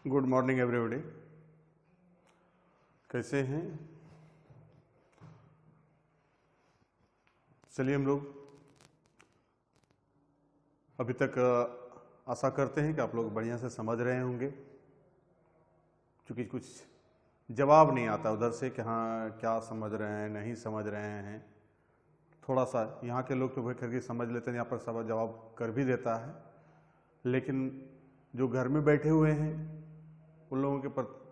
Good morning everybody. कैसे हैं? चलिए हम लोग अभी तक आशा करते हैं कि आप लोग बढ़िया से समझ रहे होंगे, क्योंकि कुछ जवाब नहीं आता उधर से कि हाँ क्या समझ रहे हैं नहीं समझ रहे हैं। थोड़ा सा यहाँ के लोग तो भाई करके समझ लेते हैं, यहाँ पर सब जवाब कर भी देता है, लेकिन जो घर में बैठे हुए हैं उन लोगों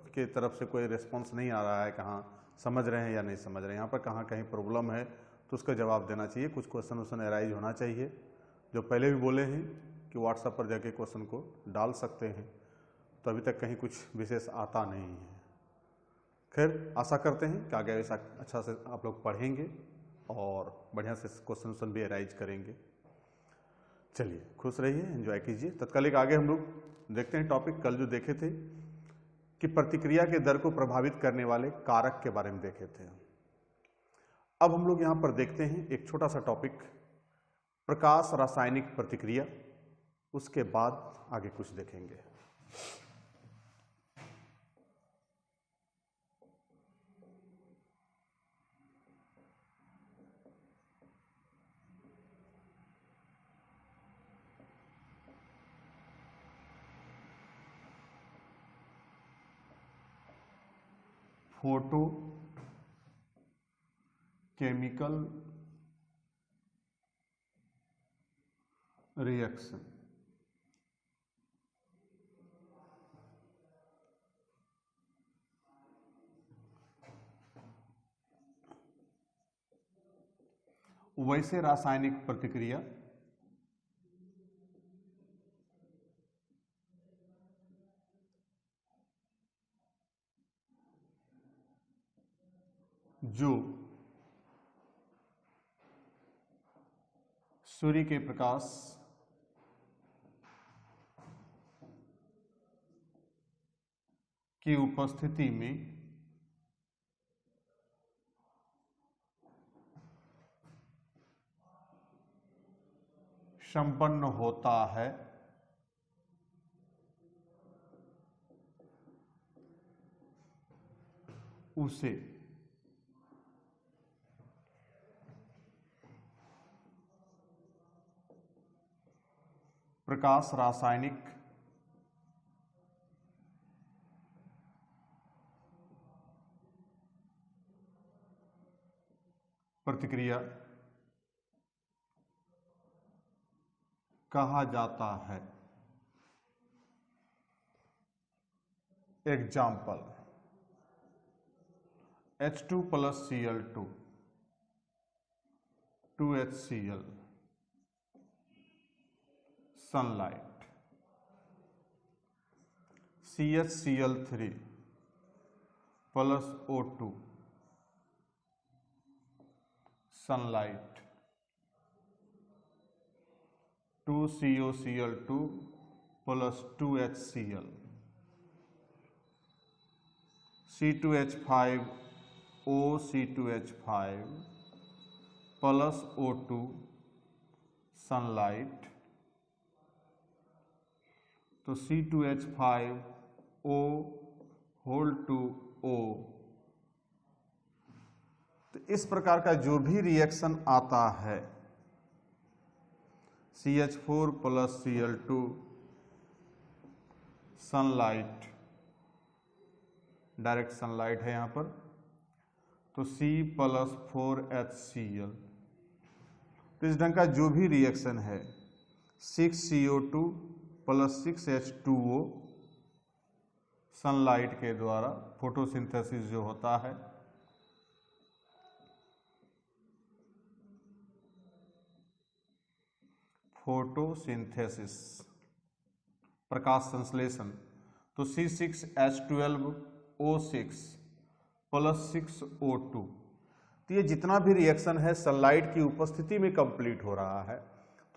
के तरफ से कोई रिस्पॉन्स नहीं आ रहा है कि हाँ समझ रहे हैं या नहीं समझ रहे हैं। यहाँ पर कहाँ कहीं प्रॉब्लम है तो उसका जवाब देना चाहिए, कुछ क्वेश्चन वोश्चन अराइज होना चाहिए। जो पहले भी बोले हैं कि व्हाट्सएप पर जाके क्वेश्चन को डाल सकते हैं, तो अभी तक कहीं कुछ विशेष आता नहीं है। खैर आशा करते हैं कि आगे ऐसा अच्छा से आप लोग पढ़ेंगे और बढ़िया से क्वेश्चन वोश्चन भी अराइज करेंगे। चलिए खुश रहिए, एंजॉय कीजिए। तत्कालिक आगे हम लोग देखते हैं टॉपिक कल जो देखे थे कि प्रतिक्रिया के दर को प्रभावित करने वाले कारक के बारे में देखे थे। अब हम लोग यहां पर देखते हैं एक छोटा सा टॉपिक, प्रकाश रासायनिक प्रतिक्रिया। उसके बाद आगे कुछ देखेंगे। Photo chemical reaction. वैसे रासायनिक प्रतिक्रिया जो सूर्य के प्रकाश की उपस्थिति में संपन्न होता है, उसे प्रकाश रासायनिक प्रतिक्रिया कहा जाता है। Example H2 plus Cl2 2HCl, sunlight, CHCl3 plus O2, sunlight, 2COCl2 plus 2HCl, C2H5O C2H5 plus O2, sunlight। तो C2H5O होल टू O। तो इस प्रकार का जो भी रिएक्शन आता है, CH4 plus Cl2 sunlight, direct sunlight है यहां पर, तो C प्लस 4HCl। तो इस ढंग का जो भी रिएक्शन है 6CO2 प्लस 6H2O सनलाइट के द्वारा फोटोसिंथेसिस जो होता है, फोटोसिंथेसिस प्रकाश संश्लेषण, तो C6H12O6 प्लस 6O2। तो ये जितना भी रिएक्शन है सनलाइट की उपस्थिति में कंप्लीट हो रहा है।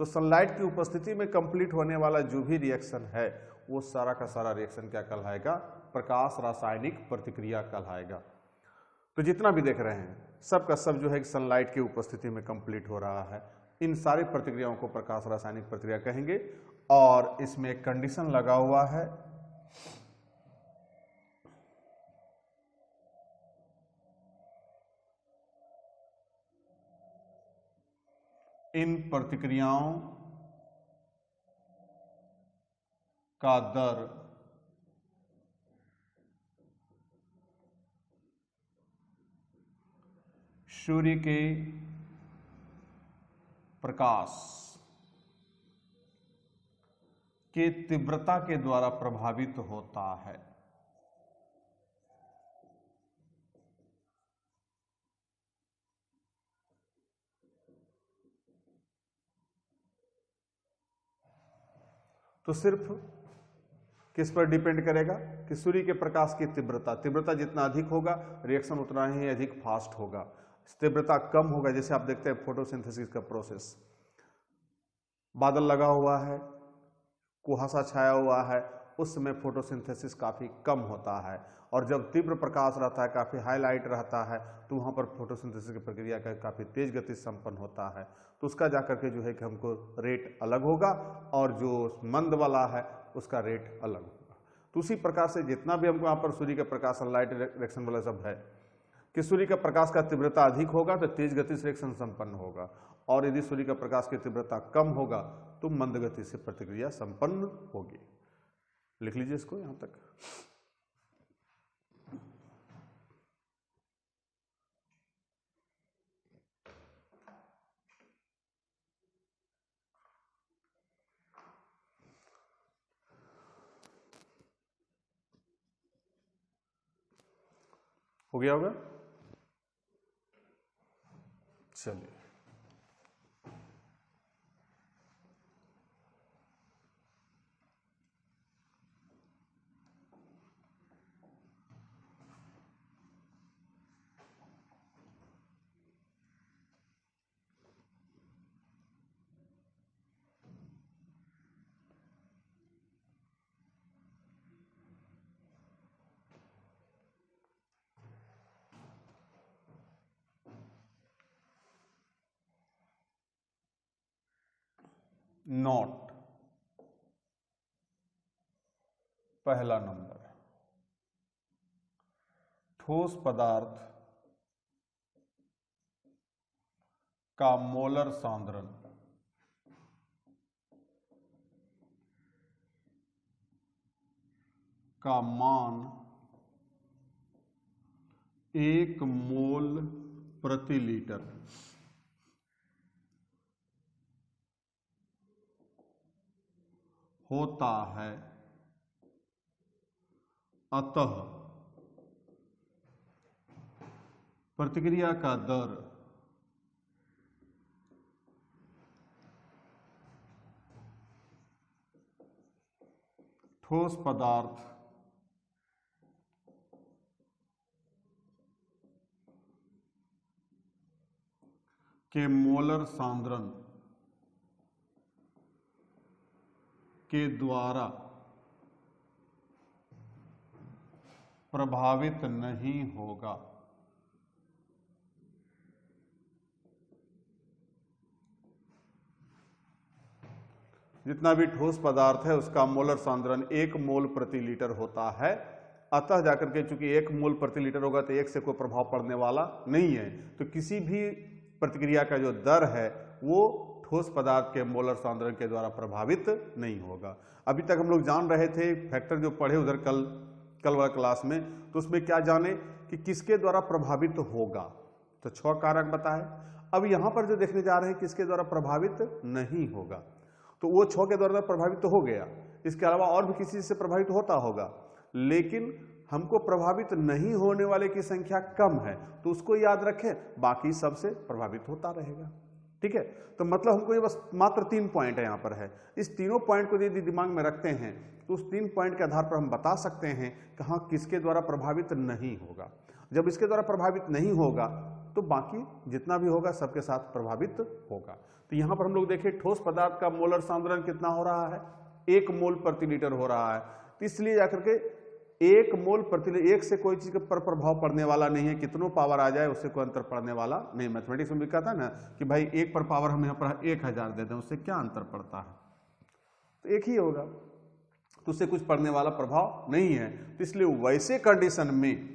तो सनलाइट की उपस्थिति में कंप्लीट होने वाला जो भी रिएक्शन है वो सारा का सारा रिएक्शन क्या कहलाएगा? प्रकाश रासायनिक प्रतिक्रिया कहलाएगा। तो जितना भी देख रहे हैं सब का सब जो है सनलाइट की उपस्थिति में कंप्लीट हो रहा है। इन सारी प्रतिक्रियाओं को प्रकाश रासायनिक प्रतिक्रिया कहेंगे। और इसमें एक कंडीशन लगा हुआ है इन प्रतिक्रियाओं का दर सूर्य के प्रकाश के तीव्रता के द्वारा प्रभावित होता है। तो सिर्फ किस पर डिपेंड करेगा कि सूर्य के प्रकाश की तीव्रता जितना अधिक होगा रिएक्शन उतना ही अधिक फास्ट होगा। तीव्रता कम होगा, जैसे आप देखते हैं फोटोसिंथेसिस का प्रोसेस, बादल लगा हुआ है, कुहासा छाया हुआ है, उस समय फोटोसिंथेसिस काफी कम होता है, और जब तीव्र प्रकाश रहता है, काफी हाईलाइट रहता है, तो वहां पर फोटोसिंथेसिस की प्रक्रिया का काफी तेज गति से संपन्न होता है। तो उसका जाकर के जो है कि हमको रेट अलग होगा, और जो मंद वाला है उसका रेट अलग होगा। तो उसी प्रकार से जितना भी हमको यहाँ पर सूर्य के प्रकाश लाइट रिएक्शन वाला सब है कि सूर्य का प्रकाश का तीव्रता अधिक होगा तो तेज गति से रिएक्शन संपन्न होगा, और यदि सूर्य का प्रकाश की तीव्रता कम होगा तो मंद गति से प्रतिक्रिया संपन्न होगी। लिख लीजिए इसको यहां तक। हो गया होगा? चलिए, नोट पहला नंबर, ठोस पदार्थ का मोलर सांद्रण का मान 1 मोल प्रति लीटर होता है, अतः प्रतिक्रिया का दर ठोस पदार्थ के मोलर सांद्रण के द्वारा प्रभावित नहीं होगा। जितना भी ठोस पदार्थ है उसका मोलर सांद्रण 1 मोल प्रति लीटर होता है, अतः जाकर के चूंकि 1 मोल प्रति लीटर होगा तो 1 से कोई प्रभाव पड़ने वाला नहीं है, तो किसी भी प्रतिक्रिया का जो दर है वो ठोस पदार्थ के मोलर सांद्रण के द्वारा प्रभावित नहीं होगा। अभी तक हम लोग जान रहे थे फैक्टर जो पढ़े उधर कल वाला क्लास में, तो उसमें क्या जाने कि किसके द्वारा प्रभावित होगा, तो 6 कारक बताए। अब यहां पर जो देखने जा रहे हैं किसके द्वारा प्रभावित नहीं होगा, तो वो 6 के द्वारा प्रभावित तो हो गया, इसके अलावा और भी किसी से प्रभावित होता होगा, लेकिन हमको प्रभावित नहीं होने वाले की संख्या कम है, तो उसको याद रखें, बाकी सबसे प्रभावित होता रहेगा। ठीक है, तो मतलब हमको ये बस मात्र 3 पॉइंट है यहाँ पर है, इस तीनों पॉइंट को यदि दिमाग में रखते हैं तो उस 3 पॉइंट के आधार पर हम बता सकते हैं कि हाँ किसके द्वारा प्रभावित नहीं होगा। जब इसके द्वारा प्रभावित नहीं होगा तो बाकी जितना भी होगा सबके साथ प्रभावित होगा। तो यहाँ पर हम लोग देखें ठोस पदार्थ का मोलर सांद्रण कितना हो रहा है, 1 मोल प्रति लीटर हो रहा है, तो इसलिए जाकर के 1 मोल प्रति लीटर, 1 से कोई चीज पर प्रभाव पड़ने वाला नहीं है, कितनों पावर आ जाए उससे कोई अंतर पड़ने वाला नहीं। मैथमेटिक्स में भी कहता है ना कि भाई 1 पर पावर हम यहाँ पर 1000 देते हैं, उससे क्या अंतर पड़ता है, तो 1 ही होगा, तो उससे कुछ पड़ने वाला प्रभाव नहीं है। तो इसलिए वैसे कंडीशन में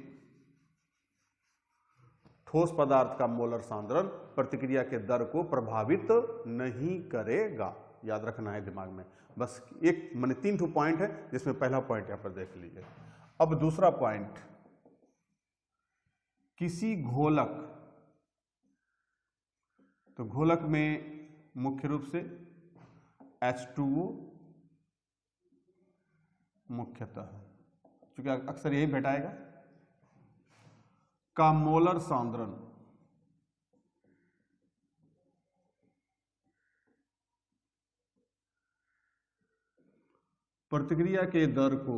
ठोस पदार्थ का मोलर सांद्रण प्रतिक्रिया के दर को प्रभावित नहीं करेगा। याद रखना है दिमाग में। बस एक माने 3 पॉइंट है, जिसमें पहला पॉइंट यहां पर देख लीजिए। अब दूसरा पॉइंट, किसी घोलक, तो घोलक में मुख्य रूप से H2O मुख्यतः, क्योंकि अक्सर यही भेटाएगा, का मोलर सांद्रण प्रतिक्रिया के दर को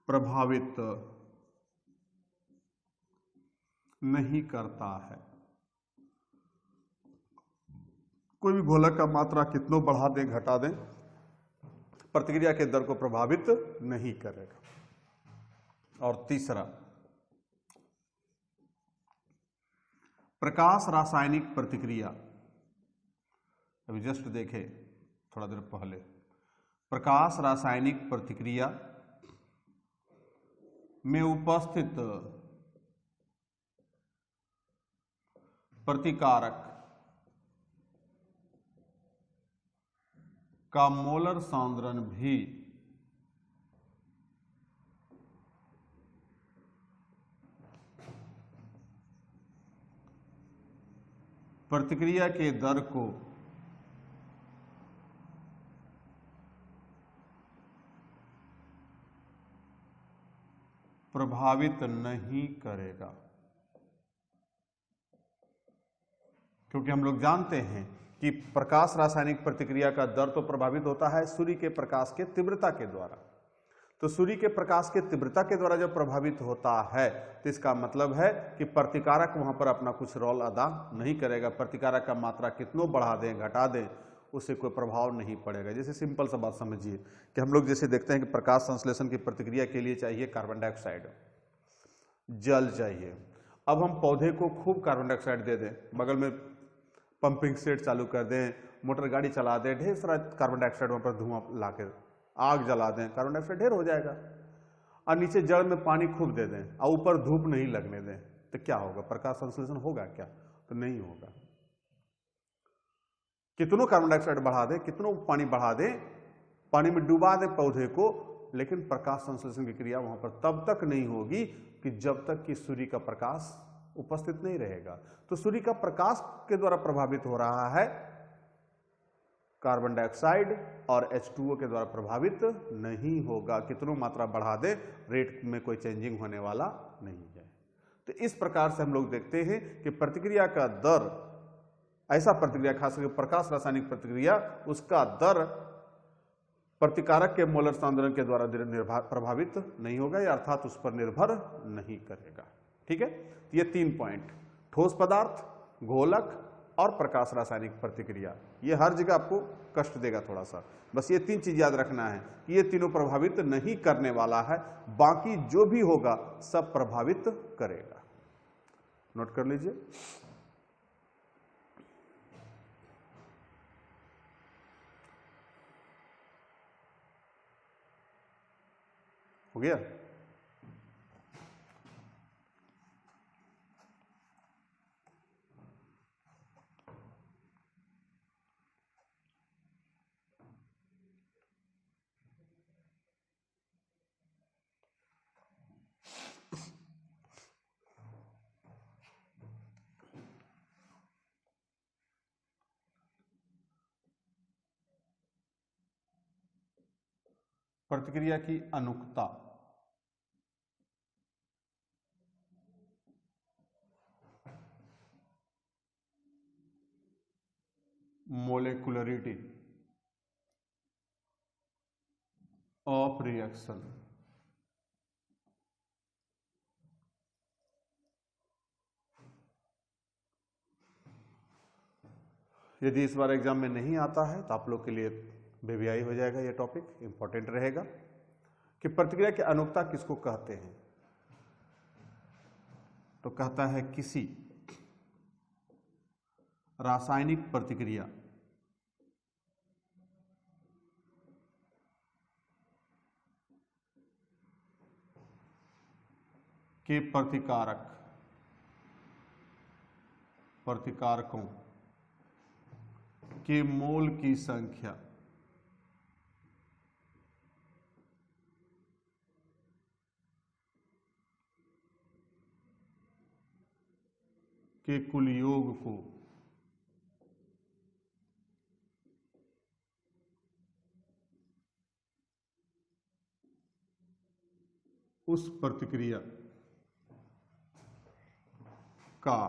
प्रभावित नहीं करता है। कोई भी घोलक का मात्रा कितना बढ़ा दें घटा दें, प्रतिक्रिया के दर को प्रभावित नहीं करेगा। और तीसरा, प्रकाश रासायनिक प्रतिक्रिया, अभी जस्ट देखे थोड़ा देर पहले, प्रकाश रासायनिक प्रतिक्रिया में उपस्थित प्रतिकारक का मोलर सांद्रण भी प्रतिक्रिया के दर को प्रभावित नहीं करेगा। क्योंकि हम लोग जानते हैं कि प्रकाश रासायनिक प्रतिक्रिया का दर तो प्रभावित होता है सूर्य के प्रकाश के तीव्रता के द्वारा। तो सूर्य के प्रकाश के तीव्रता के द्वारा जब प्रभावित होता है तो इसका मतलब है कि प्रतिकारक वहां पर अपना कुछ रोल अदा नहीं करेगा। प्रतिकारक का मात्रा कितनों बढ़ा दें घटा दें, उससे कोई प्रभाव नहीं पड़ेगा। जैसे सिंपल सा बात समझिए कि हम लोग जैसे देखते हैं कि प्रकाश संश्लेषण की प्रतिक्रिया के लिए चाहिए कार्बन डाइऑक्साइड, जल चाहिए। अब हम पौधे को खूब कार्बन डाइऑक्साइड दे दें, बगल में पंपिंग सेट चालू कर दें, मोटर गाड़ी चला दें, ढेर सारा कार्बन डाइऑक्साइड वहां पर धुआं ला के आग जला दें, कार्बन डाइऑक्साइड ढेर हो जाएगा। और नीचे जड़ में पानी खूब दे दें और ऊपर धूप नहीं लगने दें, तो क्या होगा? प्रकाश संश्लेषण होगा क्या? तो नहीं होगा। कितनों कार्बन डाइऑक्साइड बढ़ा दे, कितनों पानी बढ़ा दे, पानी में डुबा दे पौधे को, लेकिन प्रकाश संश्लेषण की क्रिया वहां पर तब तक नहीं होगी कि जब तक कि सूर्य का प्रकाश उपस्थित नहीं रहेगा। तो सूर्य का प्रकाश के द्वारा प्रभावित हो रहा है कार्बन डाइऑक्साइड और H2O के द्वारा प्रभावित नहीं होगा। कितनों मात्रा बढ़ा दे, रेट में कोई चेंजिंग होने वाला नहीं है। तो इस प्रकार से हम लोग देखते हैं कि प्रतिक्रिया का दर, ऐसा प्रतिक्रिया खास करके प्रकाश रासायनिक प्रतिक्रिया, उसका दर प्रतिकारक के मोलर सांद्रण के द्वारा प्रभावित नहीं होगा, या अर्थात उस पर निर्भर नहीं करेगा। ठीक है, तो ये 3 पॉइंट, ठोस पदार्थ, घोलक और प्रकाश रासायनिक प्रतिक्रिया, ये हर जगह आपको कष्ट देगा थोड़ा सा। बस ये 3 चीज याद रखना है कि ये तीनों प्रभावित नहीं करने वाला है, बाकी जो भी होगा सब प्रभावित करेगा। नोट कर लीजिए। हो गया? प्रतिक्रिया की अनुकता, मोलेकुलरिटी ऑफ रिएक्शन, यदि इस बार एग्जाम में नहीं आता है तो आप लोग के लिए बेबियाई हो जाएगा। ये टॉपिक इंपॉर्टेंट रहेगा कि प्रतिक्रिया की अनुकता किसको कहते हैं। तो कहता है किसी रासायनिक प्रतिक्रिया के प्रतिकारकों के मोल की संख्या के कुल योग को उस प्रतिक्रिया का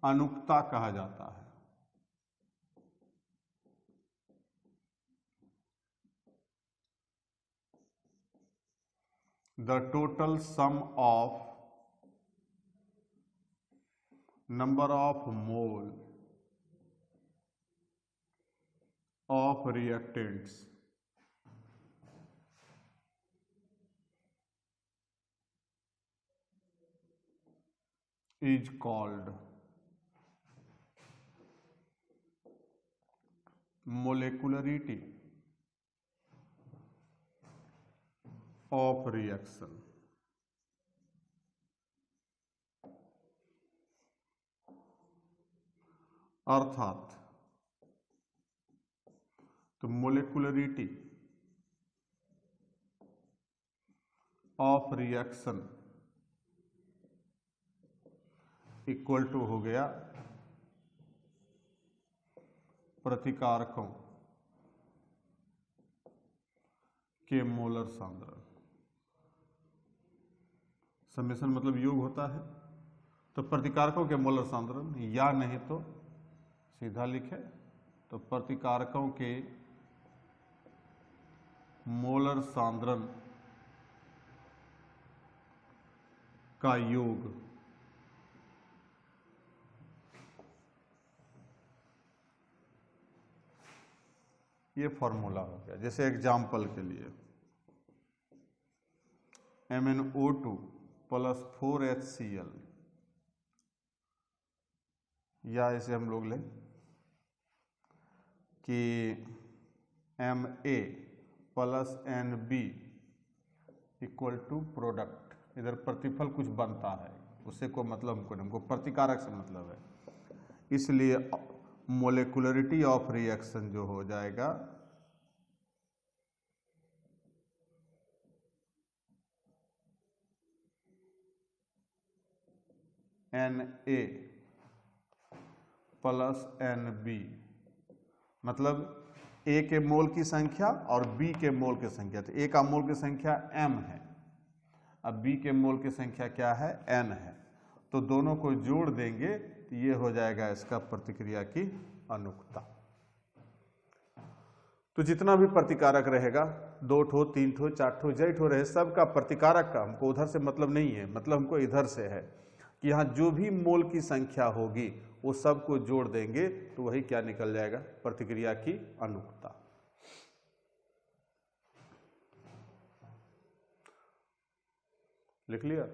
अनुक्ता कहा जाता है। The total sum of number of mole of reactants is called molecularity of reaction। अर्थात तो molecularity of reaction equal to हो गया प्रतिकारकों के मोलर सांद्रण। समेशन मतलब योग होता है, तो प्रतिकारकों के मोलर सांद्रण, या नहीं तो सीधा लिखे तो प्रतिकारकों के मोलर सांद्रण का योग ये फॉर्मूला हो गया। जैसे एग्जाम्पल के लिए MnO2 प्लस 4HCl, या इसे हम लोग लें कि Ma plus Nb equal to product. इधर प्रतिफल कुछ बनता है, उससे कोई मतलब हमको प्रतिकारक से मतलब है, इसलिए मोलेकुलरिटी ऑफ रिएक्शन जो हो जाएगा Na प्लस Nb, मतलब A के मोल की संख्या और B के मोल की संख्या। तो A का मोल की संख्या M है, अब B के मोल की संख्या क्या है, N है, तो दोनों को जोड़ देंगे तो ये हो जाएगा इसका प्रतिक्रिया की अनुक्ता। तो जितना भी प्रतिकारक रहेगा, 2 ठो 3 ठो 4 ठो जय ठो रहे, सबका प्रतिकारक का हमको उधर से मतलब नहीं है, मतलब हमको इधर से है कि यहाँ जो भी मोल की संख्या होगी वो सब को जोड़ देंगे तो वही क्या निकल जाएगा, प्रतिक्रिया की अनुक्ता। लिख लिया?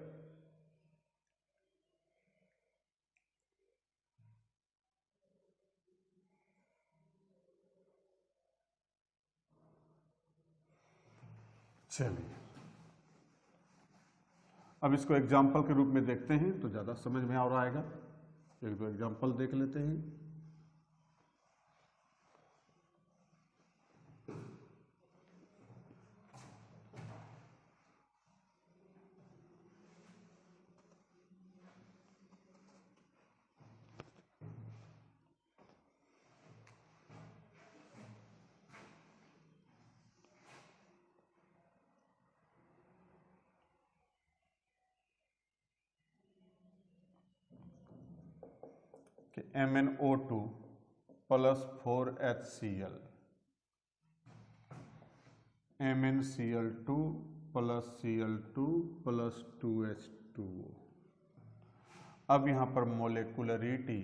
चलिए अब इसको एग्जाम्पल के रूप में देखते हैं तो ज़्यादा समझ में आ रहा आएगा। एक दो एग्जाम्पल देख लेते हैं। कि MnO2 plus 4HCl, MnCl2 plus Cl2 plus 2H2O। अब यहां पर मोलेकुलरिटी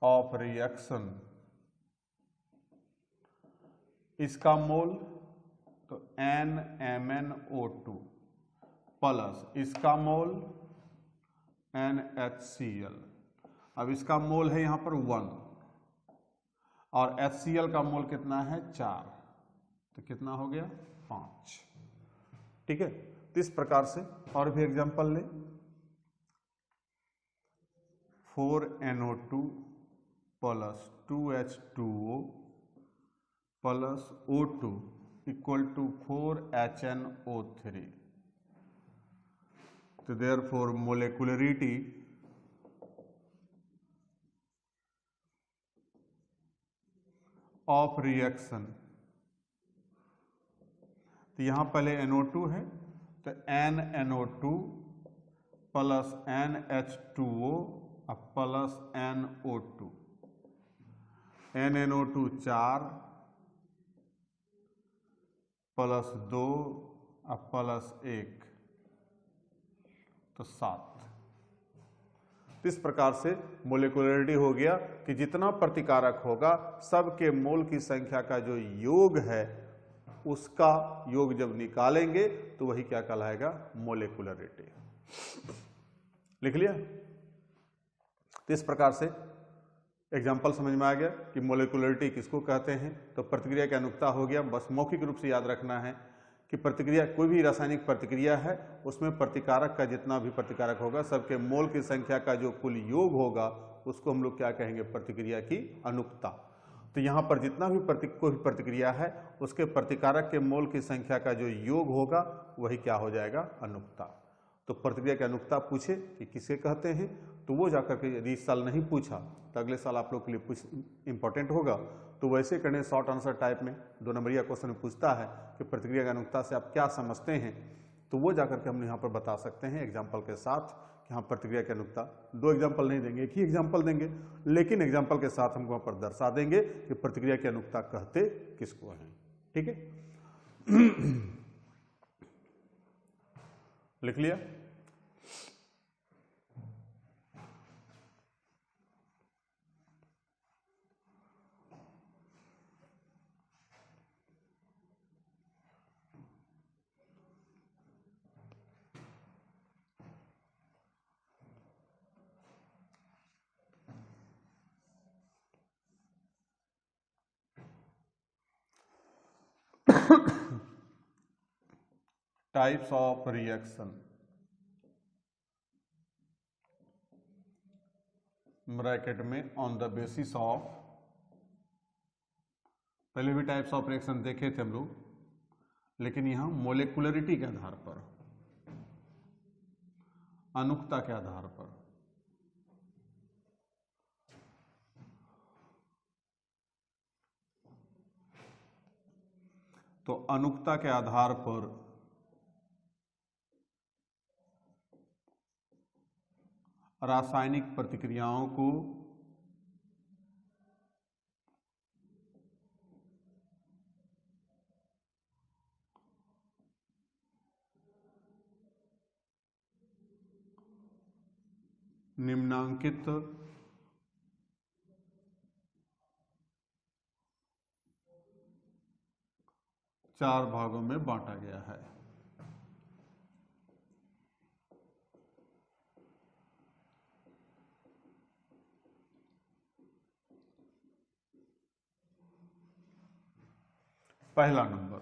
ऑफ रिएक्शन, इसका मोल तो NMnO2 प्लस इसका मोल NHCl। अब इसका मोल है यहां पर 1 और HCl का मोल कितना है 4, तो कितना हो गया 5। ठीक है, तो इस प्रकार से और भी एग्जांपल ले। 4NO2 plus 2H2O plus O2 equal to 4HNO3। तो देयरफॉर मोलेकुलरिटी ऑफ रिएक्शन, तो यहां पहले NO2 है तो NNO2 plus NH2O plus NO2, NNO2 4 plus 2 plus 1 तो 7। इस प्रकार से मोलेकुलरिटी हो गया कि जितना प्रतिकारक होगा सबके मोल की संख्या का जो योग है उसका योग जब निकालेंगे तो वही क्या कहलाएगा, मोलेकुलरिटी। लिख लिया। तो इस प्रकार से एग्जाम्पल समझ में आ गया कि मोलेकुलरिटी किसको कहते हैं। तो प्रतिक्रिया की अनुक्ता हो गया। बस मौखिक रूप से याद रखना है कि प्रतिक्रिया, कोई भी रासायनिक प्रतिक्रिया है उसमें प्रतिकारक का जितना भी प्रतिकारक होगा सबके मोल की संख्या का जो कुल योग होगा उसको हम लोग क्या कहेंगे, प्रतिक्रिया की अनुक्ता। तो यहाँ पर जितना भी कोई भी प्रतिक्रिया है उसके प्रतिकारक के मोल की संख्या का जो योग होगा वही क्या हो जाएगा, अनुक्ता। तो प्रतिक्रिया की अनुक्ता पूछे कि किसे कहते हैं, तो वो जाकर के यदि इस साल नहीं पूछा तो अगले साल आप लोग के लिए इंपॉर्टेंट होगा। तो वैसे करने शॉर्ट आंसर टाइप में 2 नंबरिया क्वेश्चन में पूछता है कि प्रतिक्रिया की अनुक्ता से आप क्या समझते हैं, तो वो जाकर के हम यहाँ पर बता सकते हैं एग्जाम्पल के साथ कि हाँ प्रतिक्रिया की अनुक्ता। 2 एग्जाम्पल नहीं देंगे, एक ही एग्जाम्पल देंगे, लेकिन एग्जाम्पल के साथ हम वहाँ पर दर्शा देंगे कि प्रतिक्रिया की अनुक्ता कहते किसको हैं। ठीक है, लिख लिया। टाइप्स ऑफ रिएक्शन, ब्रैकेट में ऑन द बेसिस ऑफ, पहले भी टाइप्स ऑफ रिएक्शन देखे थे हम लोग, लेकिन यहां मोलेकुलरिटी के आधार पर, अनुक्ता के आधार पर। तो अनुक्ता के आधार पर रासायनिक प्रतिक्रियाओं को निम्नांकित चार भागों में बांटा गया है। पहला नंबर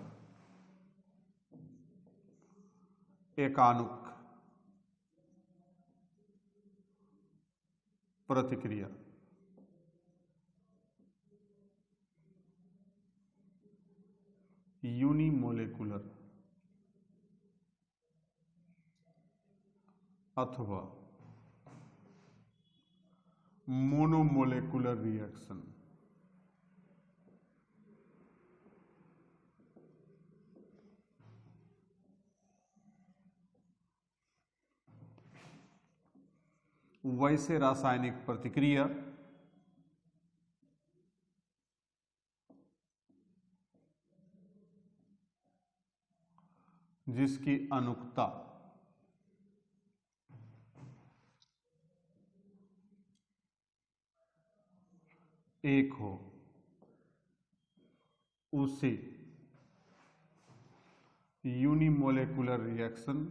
एकानुक प्रतिक्रिया, यूनिमोलेकुलर अथवा मोनोमोलेकुलर रिएक्शन। वैसे रासायनिक प्रतिक्रिया जिसकी अनुक्ता एक हो उसे यूनिमोलेकुलर रिएक्शन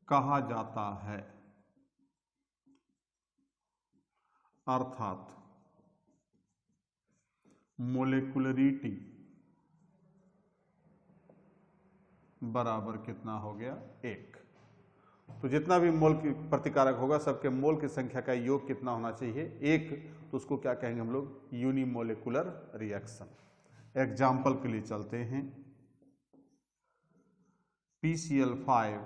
कहा जाता है। अर्थात मोलिकुलरिटी बराबर कितना हो गया, 1। तो जितना भी मोल की प्रतिकारक होगा सबके मोल की संख्या का योग कितना होना चाहिए, 1। तो उसको क्या कहेंगे हम लोग, यूनिमोलिकुलर रिएक्शन। एग्जाम्पल के लिए चलते हैं, PCl5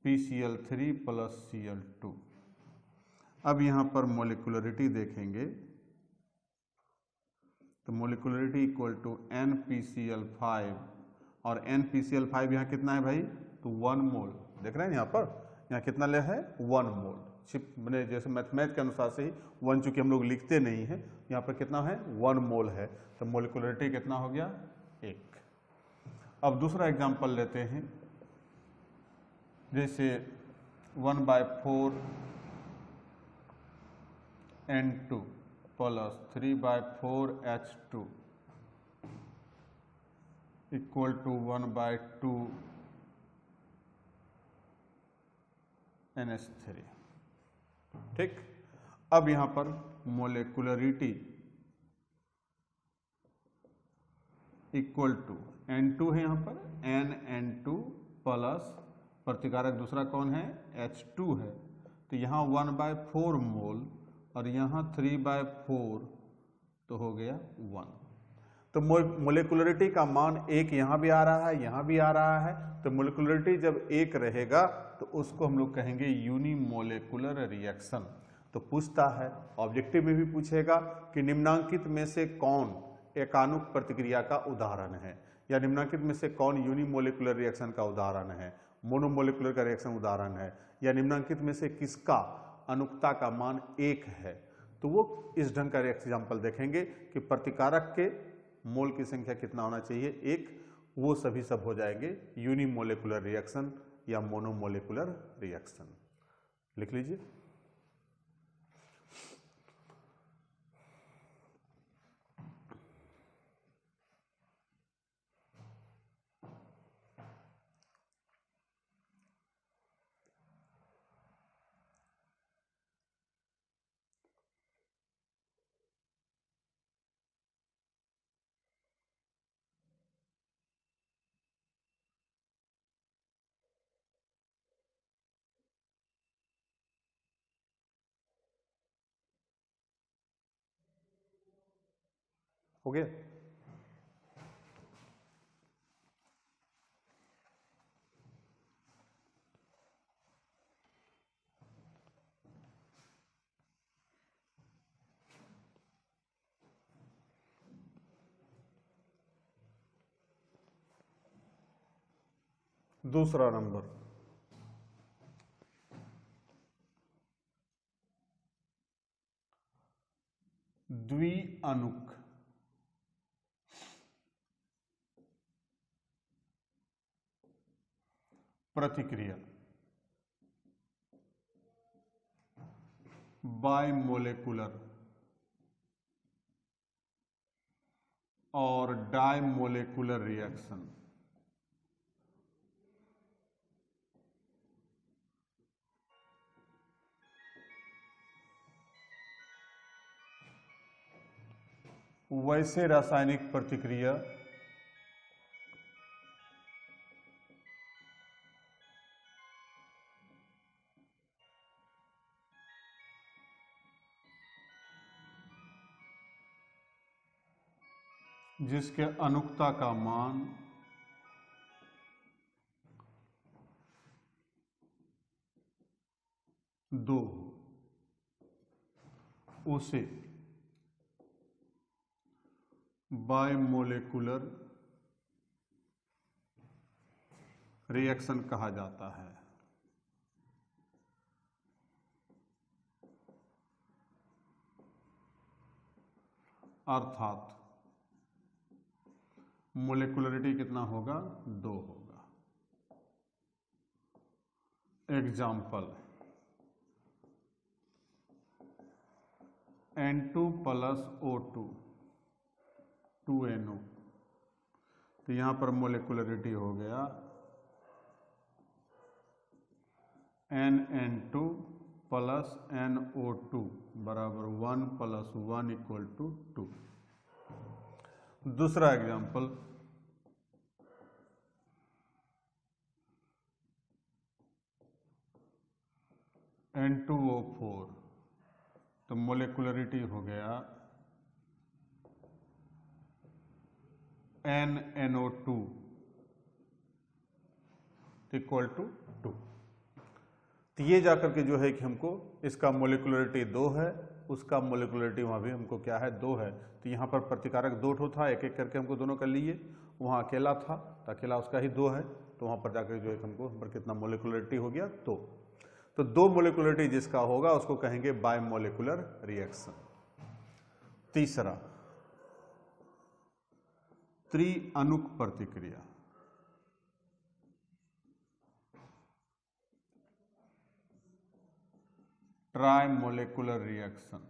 PCl3 प्लस Cl2। अब यहां पर मोलिकुलरिटी देखेंगे तो मोलिकुलरिटी इक्वल टू NPCl5, और NPCl5 यहाँ कितना है भाई, तो 1 मोल। देख रहे हैं यहाँ पर, यहाँ कितना ले है, 1 मोल। सिर्फ मैंने जैसे मैथमेटिक्स के अनुसार से ही 1, चूंकि हम लोग लिखते नहीं है, यहाँ पर कितना है, 1 मोल है। तो मोलिकुलरिटी कितना हो गया, 1। अब दूसरा एग्जांपल लेते हैं, जैसे 1/4 N2 plus 3/4 H2 equal to 1/2 NH3। ठीक। अब यहां पर मोलिकुलरिटी इक्वल टू N2 है, यहां पर NN2 प्लस प्रतिकारक दूसरा कौन है, H2 है। तो यहां 1/4 मोल और यहां 3/4, तो हो गया 1। तो मोलिकुलरिटी का मान 1 यहां भी आ रहा है, यहां भी आ रहा है। तो मोलिकुलरिटी जब 1 रहेगा तो उसको हम लोग कहेंगे यूनिमोलिकुलर रिएक्शन। तो पूछता है, ऑब्जेक्टिव में भी पूछेगा कि निम्नांकित में से कौन एकानुक प्रतिक्रिया का उदाहरण है, या निम्नांकित में से कौन यूनिमोलिकुलर रिएक्शन का उदाहरण है, मोनोमोलिकुलर का रिएक्शन उदाहरण है, या निम्नांकित में से किसका अनुकता का मान 1 है। तो वो इस ढंग का एग्जाम्पल देखेंगे कि प्रतिकारक के मोल की संख्या कितना होना चाहिए, 1। वो सभी सब हो जाएंगे यूनिमोलिकुलर रिएक्शन या मोनोमोलिकुलर रिएक्शन। लिख लीजिए। हो गया। दूसरा नंबर, द्विअणुक प्रतिक्रिया बाइमोलिकुलर और डाइमोलिकुलर रिएक्शन। वैसे रासायनिक प्रतिक्रिया जिसके अनुकता का मान 2 उसे बाइमोलिकुलर रिएक्शन कहा जाता है। अर्थात मोलिकुलरिटी कितना होगा, 2 होगा। Example, N2 plus O2 2NO। तो यहां पर मोलिकुलरिटी हो गया NN2 प्लस NO2 बराबर 1 + 1 = 2। दूसरा एग्जाम्पल, N2O4, तो मोलिकुलरिटी हो गया NNO2 = 2। तो ये जाकर के जो है कि हमको इसका मोलिकुलरिटी 2 है, उसका मोलिकुलरिटी वहाँ भी हमको क्या है 2 है। तो यहाँ पर प्रतिकारक 2 था, एक एक करके हमको दोनों कर लिए। वहाँ अकेला था तो अकेला उसका ही 2 है, तो वहाँ पर जाकर जो है हमको पर कितना मोलिकुलरिटी हो गया 2। तो 2 मोलिकुलरिटी जिसका होगा उसको कहेंगे बायमोलिकुलर रिएक्शन। तीसरा, त्रिअणुक प्रतिक्रिया। ट्राइमोलिकुलर रिएक्शन।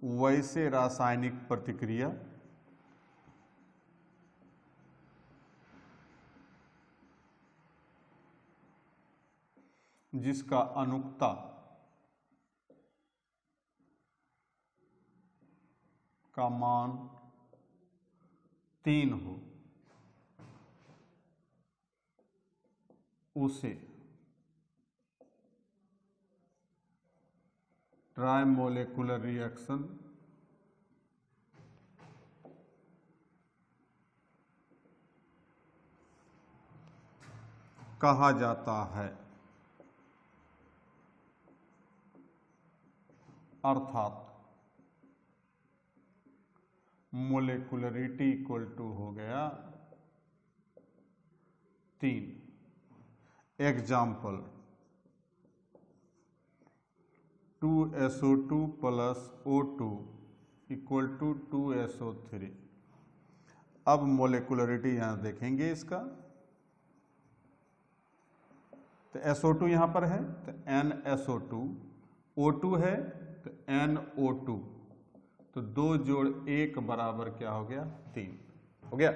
वैसे रासायनिक प्रतिक्रिया जिसका अनुकता का मान 3 हो, उसे ट्राइमोलिकुलर रिएक्शन कहा जाता है। अर्थात मोलिकुलरिटी = हो गया 3। Example, 2SO2 + O2 = 2SO3। अब मोलिकुलरिटी यहां देखेंगे इसका, तो SO2 यहां पर है तो NSO2, O2 है तो NO2, तो 2 + 1 बराबर क्या हो गया 3 हो गया।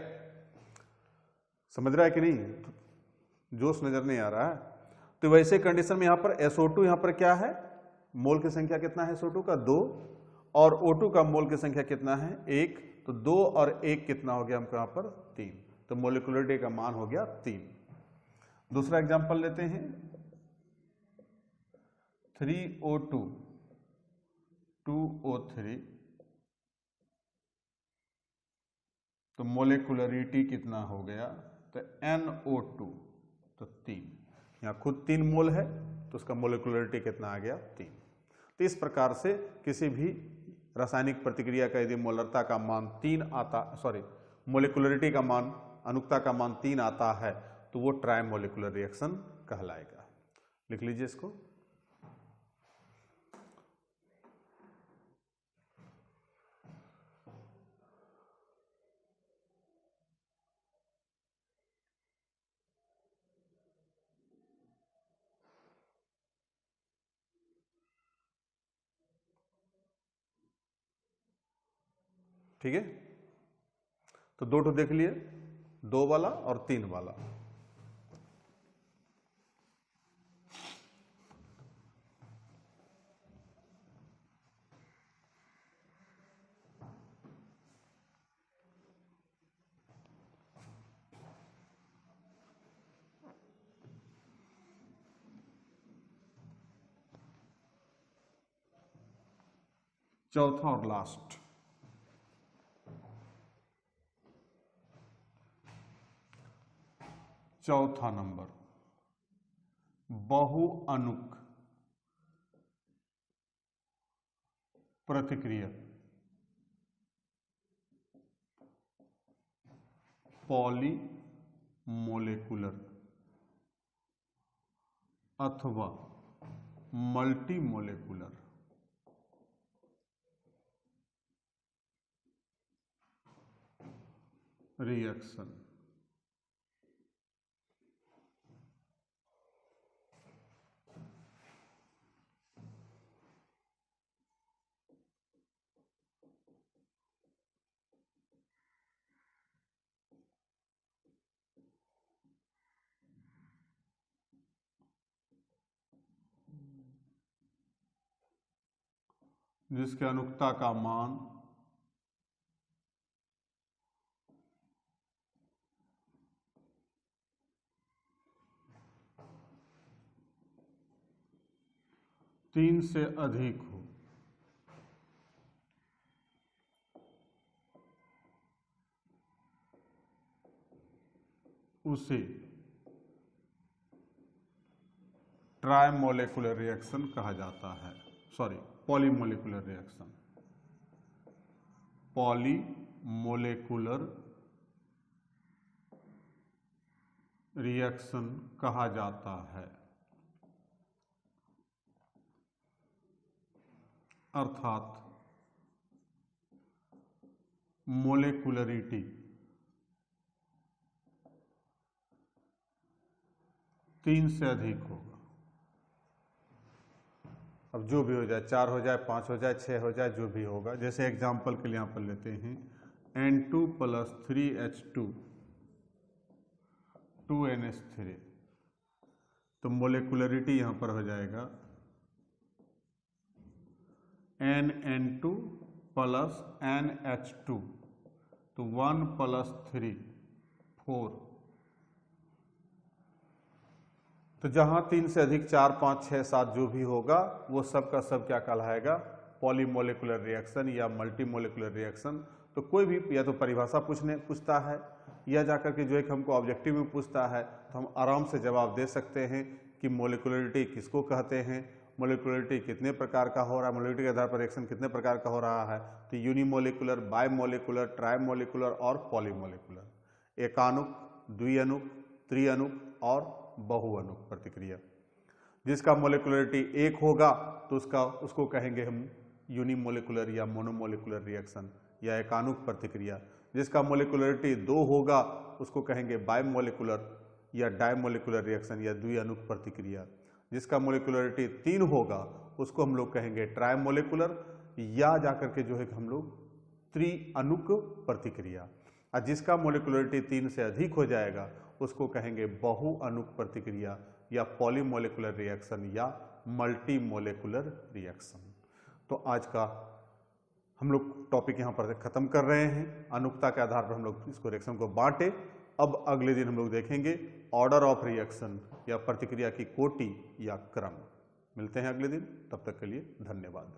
समझ रहा है कि नहीं? जोश नजर नहीं आ रहा है? तो वैसे कंडीशन में यहां पर SO2 यहां पर क्या है, मोल की संख्या कितना है SO2 का 2, और O2 का मोल की संख्या कितना है 1, तो 2 और 1 कितना हो गया हमको यहां पर 3, तो मोलिकुलरिटी का मान हो गया 3। दूसरा एग्जांपल लेते हैं, 3O2 2O3, तो मोलिकुलरिटी कितना हो गया, तो NO2 तो 3, यहाँ खुद 3 मोल है तो उसका मोलिकुलरिटी कितना आ गया 3। तो इस प्रकार से किसी भी रासायनिक प्रतिक्रिया का यदि मोलरता का मान 3 आता, मोलिकुलरिटी का मान, अनुकता का मान 3 आता है तो वो ट्राइमोलिकुलर रिएक्शन कहलाएगा। लिख लीजिए इसको। ठीक है, तो 2 तो देख लिए, 2 वाला और 3 वाला। चौथा और लास्ट, चौथा नंबर, बहुअणुक प्रतिक्रिया, पॉलीमोलिकुलर अथवा मल्टीमोलिकुलर रिएक्शन। जिसके अनुकता का मान तीन से अधिक हो, उसे ट्राइमोलेकुलर रिएक्शन कहा जाता है। Sorry, polymolecular reaction. Polymolecular reaction कहा जाता है, अर्थात मोलेकुलरिटी तीन से अधिक होगा। अब जो भी हो जाए, 4 हो जाए, 5 हो जाए, 6 हो जाए, जो भी होगा। जैसे एग्जाम्पल के लिए यहाँ पर लेते हैं N2 + 3H2 2NH3, तो मोलेकुलरिटी यहाँ पर हो जाएगा NN2 + NH2, तो 1 + 3 4। तो जहां 3 से अधिक 4, 5, 6, 7 जो भी होगा वो सब का सब क्या कहलाएगा? पॉलीमोलेकुलर रिएक्शन या मल्टीमोलेकुलर रिएक्शन। तो कोई भी या तो परिभाषा पूछता है या जाकर के जो एक हमको ऑब्जेक्टिव में पूछता है तो हम आराम से जवाब दे सकते हैं कि मोलेकुलरिटी किसको कहते हैं, मोलेकुलरिटी कितने प्रकार का हो रहा है, मोलेकुलरिटी के आधार पर रिएक्शन कितने प्रकार का हो रहा है। तो यूनिमोलेकुलर, बायमोलेकुलर, ट्राइमोलेकुलर और पॉलीमोलेकुलर। एकाणुक, द्विअणुक, त्रिअणुक और बहुअणुक प्रतिक्रिया। जिसका मोलेकुलरिटी 1 होगा तो उसको कहेंगे हम यूनिमोलेकुलर या मोनोमोलेकुलर रिएक्शन या एकाणुक प्रतिक्रिया। जिसका मोलेकुलरिटी 2 होगा उसको कहेंगे बायमोलेकुलर या डायमोलेकुलर रिएक्शन या द्विअणुक प्रतिक्रिया। जिसका मोलेकुलरिटी 3 होगा उसको हम लोग कहेंगे ट्राइमोलेकुलर या जाकर के जो है हम लोग त्रिअणुक प्रतिक्रिया। और जिसका मोलेकुलरिटी 3 से अधिक हो जाएगा उसको कहेंगे बहुअणुक प्रतिक्रिया या पॉलीमोलेकुलर रिएक्शन या मल्टीमोलेकुलर रिएक्शन। तो आज का हम लोग टॉपिक यहाँ पर खत्म कर रहे हैं। अनुकता के आधार पर हम लोग इसको रिएक्शन को बांटे। अब अगले दिन हम लोग देखेंगे ऑर्डर ऑफ रिएक्शन या प्रतिक्रिया की कोटि या क्रम। मिलते हैं अगले दिन, तब तक के लिए धन्यवाद।